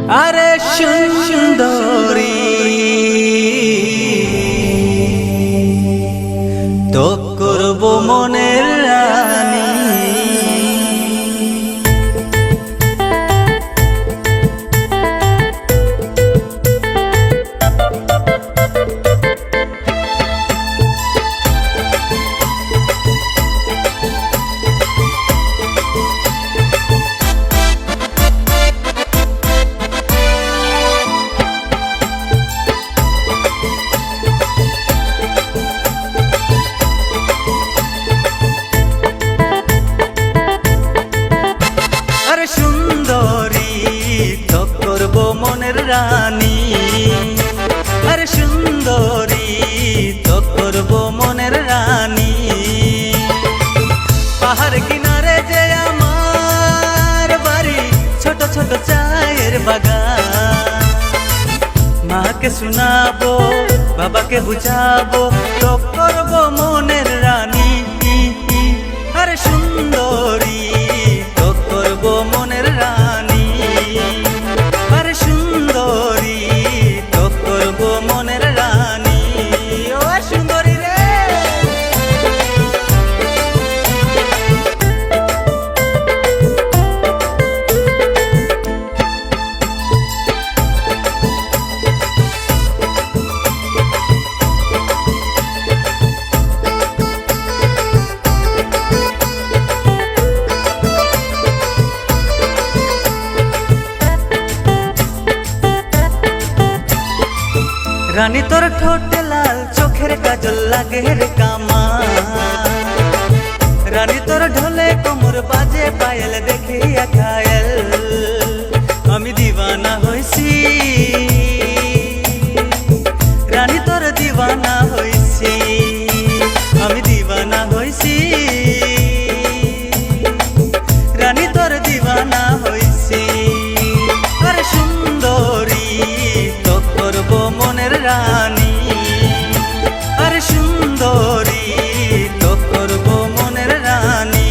আরে সুন্দরী তো করব মনের রানী। সুন্দরী তো করব মনের রানী। আরে সুন্দরী তো করব মনের রানী। পাহাড় কিনারে যে আমার বাড়ি, ছোট ছোট চায়ের বাগান। মাকে শোনাবো, বাবাকে বুঝাবো, তো করব মনের রানী। আরে সুন্দরী তো করব মনের রানী। আরে সুন্দরী তো করব মনের রানী। ও সুন্দরী রে, রানী তোর ঠোঁটে লাল, চোখের কাজল লাগে রে কামা। রানী তোর ঢোলে কোমর বাজে পায়েল, দেখিয়া ঘায়েল আমি দিওয়ানা হইছি। রানী তোর দিওয়ানা হইছি, আমি দিওয়ানা হইছি। রানী তোর দিওয়ানা হইছি। আরে সুন্দরী তো করব মনের রানী। আরে সুন্দরী তো করব মনের রানী।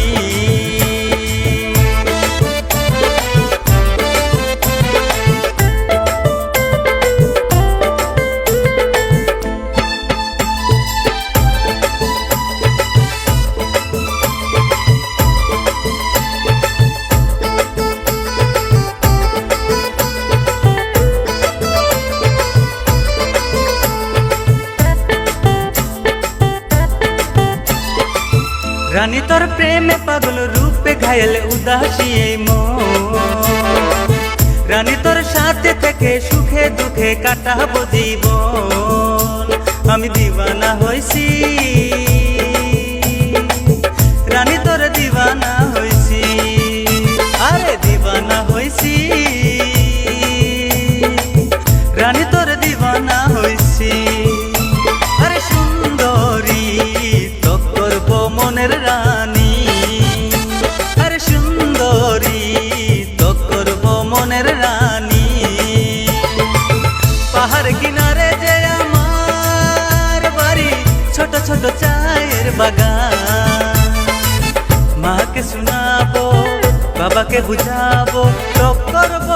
রানী তোর প্রেমে পাগল, রূপে ঘায়েল উদাসী মন। রানী তোর সাথে থেকে সুখে দুঃখে কাটাবো জীবন আমি দিওয়ানা হইছি। রানী তোর দিওয়ানা হইছি। আরে দিওয়ানা হইছি। রানী তোর দিওয়ানা হইছি। আরে সুন্দরী তো করব মনের রানী। আরে সুন্দরী তো করব মনের রানী। পাহাড় কিনারে যে আমার বাড়ি, ছোট ছোট চায়ের বাগান। মাকে শোনাবো, বাবাকে বুঝাবো, তো করব